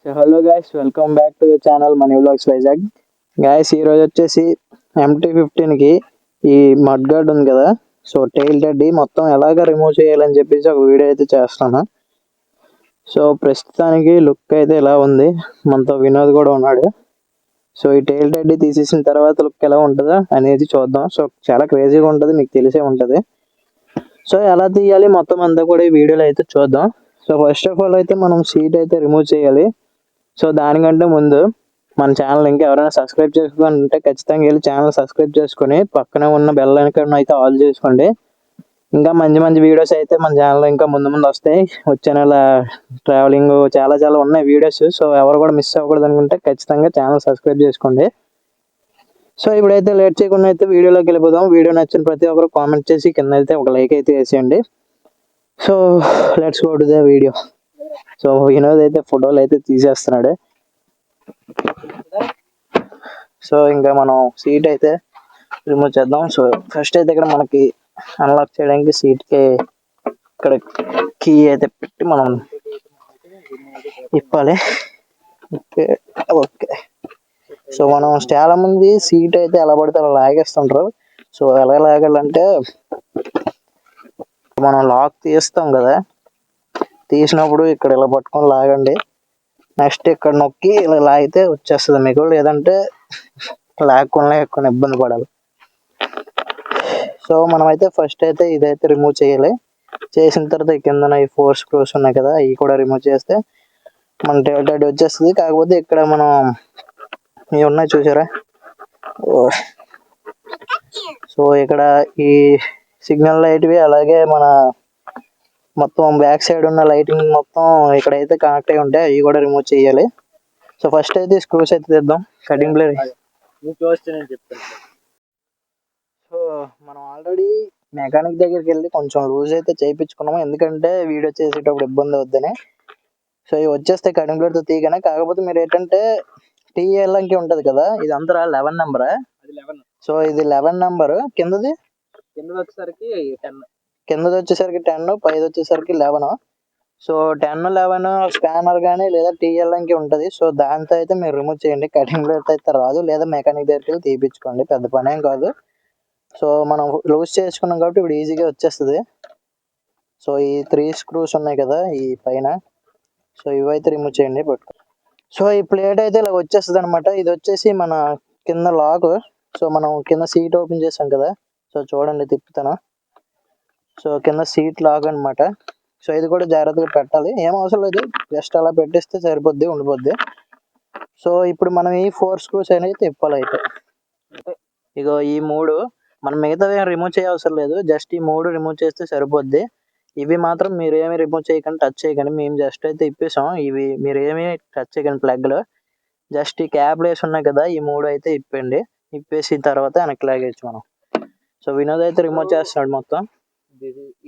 So hello guys, welcome back to the channel money vlogs Vizag. Guys ఈరోజు వచ్చేసి MT-15కి ఈ mud gourd ఉంది కదా, సో టైల్ టెడ్డీ మొత్తం ఎలాగ రిమూవ్ చేయాలని చెప్పేసి ఒక వీడియో అయితే చేస్తాను. సో ప్రస్తుతానికి లుక్ అయితే ఇలా ఉంది. మనతో వినోద్ కూడా ఉన్నాడు. సో ఈ టైల్ టెడ్డీ తీసేసిన తర్వాత లుక్ ఎలా ఉంటుందో అనేది చూద్దాం. సో చాలా క్రేజీగా ఉంటుంది, మీకు తెలిసే ఉంటుంది. సో ఎలా తీయాలి మొత్తం అంతా కూడా ఈ వీడియోలో అయితే చూద్దాం. సో ఫస్ట్ ఆఫ్ ఆల్ అయితే మనం సీట్ అయితే రిమూవ్ చేయాలి. సో దానికంటే ముందు మన ఛానల్ ఇంకా ఎవరైనా సబ్స్క్రైబ్ చేసుకుని ఉంటే ఖచ్చితంగా వెళ్ళి ఛానల్ సబ్స్క్రైబ్ చేసుకుని పక్కనే ఉన్న బెల్ ఐకాన్ అయితే ఆల్ చేసుకోండి. ఇంకా మంచి మంచి వీడియోస్ అయితే మన ఛానల్లో ఇంకా ముందు ముందు వస్తాయి. వచ్చే నెల ట్రావెలింగ్ చాలా చాలా ఉన్నాయి వీడియోస్. సో ఎవరు కూడా మిస్ అవ్వకూడదు అనుకుంటే ఖచ్చితంగా ఛానల్ సబ్స్క్రైబ్ చేసుకోండి. సో ఇప్పుడైతే లేట్ చేయకుండా అయితే వీడియోలోకి వెళ్ళిపోదాం. వీడియో నచ్చిన ప్రతి ఒక్కరు కామెంట్ చేసి కింద అయితే ఒక లైక్ అయితే వేసేయండి. So let's go to the video. So Vinod అయితే ఫోటోలు అయితే తీసేస్తున్నాడు. సో ఇంకా మనం సీట్ అయితే రిమూవ్ చేద్దాం. సో ఫస్ట్ అయితే ఇక్కడ మనకి అన్లాక్ చేయడానికి సీట్కి ఇక్కడ కీ అయితే పెట్టి మనం ఇప్పాలి. Okay okay. సో మనం చాలా మంది సీట్ అయితే ఎలా పడితే అలా లాగేస్తుంటారు. సో ఎలా లాగాలంటే మనం లాక్ తీస్తాం కదా, తీసినప్పుడు ఇక్కడ ఇలా పట్టుకొని లాగండి. నెక్స్ట్ ఇక్కడ నొక్కి ఇలా లాగితే వచ్చేస్తుంది మీకు, లేదంటే లాక్కుండా ఎక్కువ ఇబ్బంది పడాలి. సో మనమైతే ఫస్ట్ అయితే ఇదైతే రిమూవ్ చేయాలి. చేసిన తర్వాత కిందన ఈ 4 స్క్రూస్ ఉన్నాయి కదా, ఇవి కూడా రిమూవ్ చేస్తే మన టైల్ టెడ్డీ వచ్చేస్తుంది. కాకపోతే ఇక్కడ మనం ఇవి ఉన్నాయి చూసారా, సో ఇక్కడ ఈ సిగ్నల్ లైట్వి అలాగే మన మొత్తం బ్యాక్ సైడ్ ఉన్న లైటింగ్ మొత్తం ఇక్కడైతే కనెక్ట్ అయి ఉంటాయి, అవి కూడా రిమూవ్ చేయాలి. సో ఫస్ట్ అయితే స్క్రూస్ అయితే తెద్దాం. కటింగ్ ప్లేర్ సో మనం ఆల్రెడీ మెకానిక్ దగ్గరికి వెళ్ళి కొంచెం లూజ్ అయితే చేయించుకున్నాము, ఎందుకంటే వీడియో చేసేటప్పుడు ఇబ్బంది అవుద్దని. సో ఇవి వచ్చేస్తే కటింగ్ ప్లేర్తో తీయగానే. కాకపోతే మీరు ఏంటంటే టీఎల్ఎంకి ఉంటుంది కదా, ఇది అంతా 11 నెంబరా. సో ఇది 11 నెంబర్, కిందది వచ్చేసరికి 10, పైది వచ్చేసరికి 11. సో 10, 11 స్పానర్ కానీ లేదా టీఎల్ఎంకి ఉంటుంది. సో దాంతో అయితే మీరు రిమూవ్ చేయండి. కటింగ్ ప్లేట్ అయితే రాదు, లేదా మెకానిక్ దగ్గరికి వెళ్ళి తీపించుకోండి, పెద్ద పని ఏం కాదు. సో మనం లూజ్ చేసుకున్నాం కాబట్టి ఇప్పుడు ఈజీగా వచ్చేస్తుంది. సో ఈ 3 స్క్రూస్ ఉన్నాయి కదా ఈ పైన, సో ఇవైతే రిమూవ్ చేయండి పట్టుకో. సో ఈ ప్లేట్ అయితే ఇలా వచ్చేస్తుంది అనమాట. ఇది వచ్చేసి మన కింద లాక్. సో మనం కింద సీట్ ఓపెన్ చేసాం కదా, సో చూడండి తిప్పుతాను. సో కింద సీట్ లాక్ అనమాట. సో ఇది కూడా జాగ్రత్తగా పెట్టాలి, ఏం అవసరం లేదు, జస్ట్ అలా పెట్టేస్తే సరిపోద్ది, ఉండిపోద్ది. సో ఇప్పుడు మనం ఈ 4 స్క్రూస్ అనేది తిప్పాలి. అయితే ఇగో ఈ 3 మనం మిగతా రిమూవ్ చేయ అవసరం లేదు, జస్ట్ ఈ 3 రిమూవ్ చేస్తే సరిపోద్ది. ఇవి మాత్రం మీరు ఏమి రిమూవ్ చేయకండి, టచ్ చేయకండి. మేము జస్ట్ అయితే ఇప్పేసాం, ఇవి మీరు ఏమి టచ్ చేయకండి ప్లగ్లో. జస్ట్ ఈ క్యాప్లు వేసి ఉన్నాయి కదా, ఈ 3 అయితే ఇప్పండి. ఇప్పేసిన తర్వాత వెనక్కి లాగేయచ్చు మనం. సో వినోద్ అయితే రిమూవ్ చేస్తున్నాడు మొత్తం.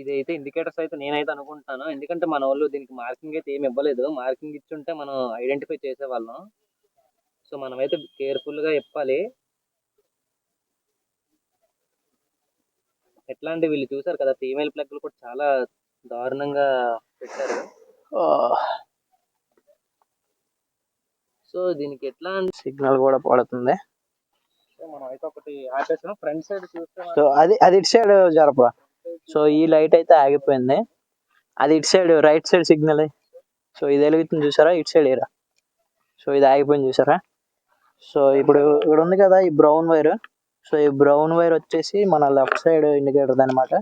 ఇదైతే ఇండికేటర్స్ అయితే నేనైతే అనుకుంటాను, ఎందుకంటే మన వాళ్ళు దీనికి మార్కింగ్ అయితే ఏమి ఇవ్వలేదు. మార్కింగ్ ఇచ్చుంటే మనం ఐడెంటిఫై చేసేవాళ్ళం. సో మనమైతే కేర్ఫుల్ గా ఇప్పాలి. ఎట్లా అంటే వీళ్ళు చూసారు కదా, ఫీమేల్ ప్లగ్లు కూడా చాలా దారుణంగా పెట్టారు. సో దీనికి ఎట్లా సిగ్నల్ కూడా పడుతుంది. మనం అయితే ఒకటి ఆపేసాం. ఫ్రంట్ సైడ్ చూస్తే సో అది ఇటు సైడ్ జరపరా. సో ఈ లైట్ అయితే ఆగిపోయింది, అది ఇటు side right side signal. So ఇది వెలుగుతుంది చూసారా, ఇటు సైడ్ ఏరా. సో ఇది ఆగిపోయింది చూసారా. సో ఇప్పుడు ఇక్కడ ఉంది కదా ఈ బ్రౌన్ వైర్. సో ఈ బ్రౌన్ వైర్ వచ్చేసి మన లెఫ్ట్ సైడ్ ఇండికేటర్ అనమాట.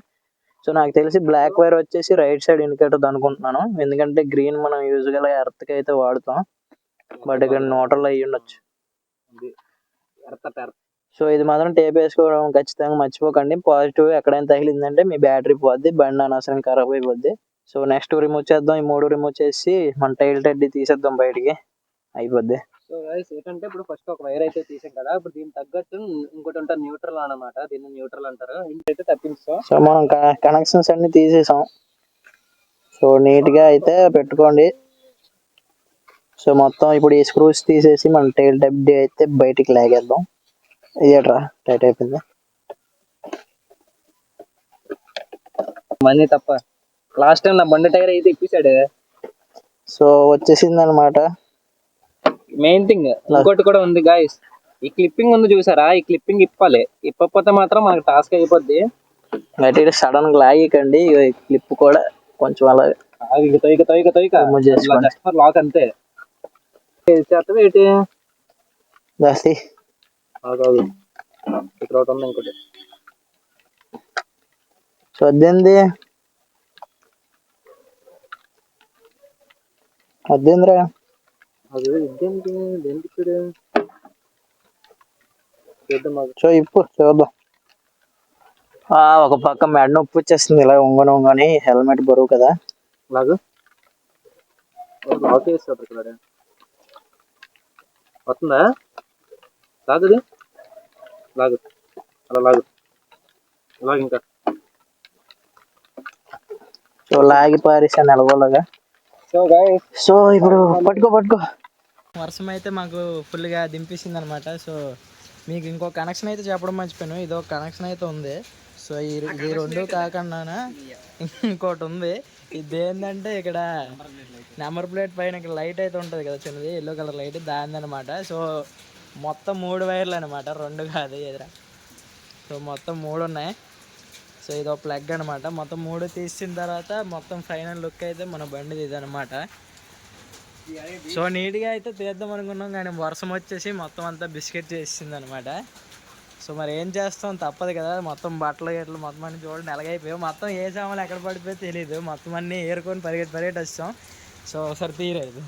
సో నాకు తెలిసి బ్లాక్ వైర్ వచ్చేసి రైట్ సైడ్ ఇండికేటర్ అనుకుంటున్నాను, ఎందుకంటే గ్రీన్ మనం యూజువల్గా ఎర్త్కి అయితే వాడుతాం, బట్ ఇక్కడ న్యూట్రల్ అయ్యి ఉండొచ్చు. సో ఇది మాత్రం టేప్ వేసుకోవడం ఖచ్చితంగా మర్చిపోకండి. పాజిటివ్ ఎక్కడైనా తగిలిందంటే మీ బ్యాటరీ పోద్ది, బండి అనవసరం ఖరాబ్ అయిపోద్ది. సో నెక్స్ట్ రిమూవ్ చేద్దాం. ఈ 3 రిమూవ్ చేసి మన టైల్ టెడ్డీ తీసేద్దాం బయటికి, అయిపోద్ది. సో గైస్ ఏంటంటే ఇప్పుడు ఫస్ట్ ఒక వైర్ అయితే తీసాం కదా, ఇప్పుడు దీనికి తగ్గట్టు ఇంకోటి ఉంటారు న్యూట్రల్ అన్నమాట, దీన్ని న్యూట్రల్ అంటారు. ఇంకైతే తప్పించాం. సో మనం కనెక్షన్స్ అన్ని తీసేసాం. సో నీట్ గా అయితే పెట్టుకోండి. సో మొత్తం ఇప్పుడు ఈ స్క్రూస్ తీసేసి మన టైల్ టెడ్డీ అయితే బయటికి లాగేద్దాం. ఇదేట్రా టైట్ అయిపోయింది. మనీ తప్ప లాస్ట్ టైం నా బండి టైర్ అయితే ఇప్పించాడు. సో వచ్చేసింది అనమాట. మెయిన్ థింగ్ ఇంకోటి కూడా ఉంది గాయస్, ఈ క్లిప్పింగ్ ఉంది చూసారా, ఈ క్లిప్పింగ్ ఇప్పాలి. ఇప్పకపోతే మాత్రం మనకి టాస్క్ అయిపోద్ది. గట్టిగా సడన్ గా లాగికండి, క్లిప్ కూడా కొంచెం అలా remove చేసుకోండి. జస్ట్ ఫర్ లాక్ అంతే. చేస్తాం ఏంటి జాస్తి ఇక్కడ ఒకటి ఉంది ఇంకోటి. వద్దేంది వద్దేంద్రా, అది ఇదేంటి దేనికి ఇప్పుడు చూద్దాం మాకు. సో ఇప్పుడు చూద్దాం. ఒక పక్క మెడ నొప్పి వచ్చేస్తుంది ఇలా ఒంగని హెల్మెట్ బరువు కదా. లాగు లాక్ చేస్తాడు ఇక్కడ వస్తుందా, లాగుది లాగు అలా లాగు లాగు ఇంకా. సో లాగి పారేసాను ఎలగోలాగా. సో ఇప్పుడు పట్టుకో. వర్షం అయితే మాకు ఫుల్గా దింపేసింది అనమాట. సో మీకు ఇంకో కనెక్షన్ అయితే చెప్పడం మర్చిపోయాను, ఇదో కనెక్షన్ అయితే ఉంది. సో ఇది రెండు కాకుండా ఇంకోటి ఉంది. ఇది ఏంటంటే ఇక్కడ నెంబర్ ప్లేట్ పైన ఇక్కడ లైట్ అయితే ఉంటుంది కదా చిన్నది, ఎల్లో కలర్ లైట్, దాని అనమాట. సో మొత్తం 3 వైర్లు అనమాట, 2 కాదు ఎదురా. సో మొత్తం 3 ఉన్నాయి. సో ఇదో ప్లగ్ అనమాట. మొత్తం 3 తీసిన తర్వాత మొత్తం ఫైనల్ లుక్ అయితే మన బండిది ఇది అనమాట. సో నీట్గా అయితే తీద్దాం అనుకున్నాం కానీ వర్షం వచ్చేసి మొత్తం అంతా బిస్కెట్ చేసింది అనమాట. సో మరి ఏం చేస్తాం, తప్పదు కదా. మొత్తం బట్టలు గిట్టలు మొత్తం అన్ని చూడండి ఎలాగైపోయావు. మొత్తం ఏ సామాన్లు ఎక్కడ పడిపోయి తెలియదు, మొత్తం అన్నీ ఏరుకొని పరిగెట్టి వచ్చాం. సో ఒకసారి తీయలేదు.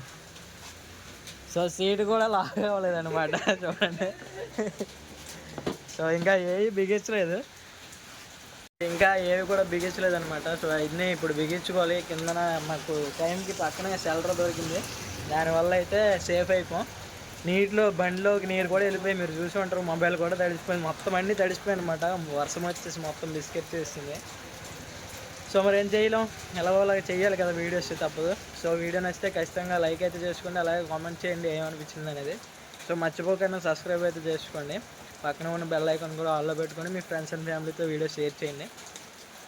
సో సీట్ కూడా లాగ్ అవ్వలేదు అనమాట చూడండి. సో ఇంకా ఏవి బిగించలేదు, కూడా బిగించలేదు అనమాట. సో ఇన్ని ఇప్పుడు బిగించుకోవాలి. కిందన మాకు టైంకి పక్కనే షెల్టర్ దొరికింది, దానివల్ల అయితే సేఫ్ అయిపోయాం. నీటిలో బండిలోకి నీరు కూడా వెళ్ళిపోయి మీరు చూసి ఉంటారు, మొబైల్ కూడా తడిసిపోయింది, మొత్తం అన్నీ తడిసిపోయాయి అనమాట. వర్షం వచ్చేసి మొత్తం బిస్కెట్ చేసింది. సో మరి ఏం చేయలేం, ఎలాగోలాగా చేయాలి కదా, వీడియోస్ తప్పదు. సో వీడియో నచ్చితే ఖచ్చితంగా లైక్ అయితే చేసుకోండి, అలాగే కామెంట్ చేయండి ఏమనిపించింది అనేది. సో మర్చిపోకుండా సబ్స్క్రైబ్ అయితే చేసుకోండి, పక్కన ఉన్న బెల్ ఐకాన్ కూడా ఆల్లో పెట్టుకొని మీ ఫ్రెండ్స్ అండ్ ఫ్యామిలీతో వీడియో షేర్ చేయండి.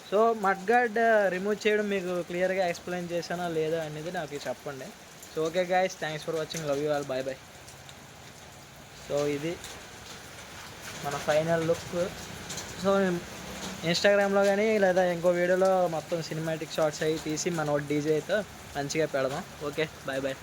సో మడ్గార్డ్ రిమూవ్ చేయడం మీకు క్లియర్గా ఎక్స్ప్లెయిన్ చేశానా లేదా అనేది నాకు చెప్పండి. So okay guys, thanks for watching, love you all, bye bye. So ఇది మన ఫైనల్ లుక్. సో ఇన్స్టాగ్రామ్లో కానీ లేదా ఇంకో వీడియోలో మొత్తం సినిమాటిక్ షార్ట్స్ అవి తీసి మన డీజే అయితే మంచిగా పెడదాం. Okay bye bye.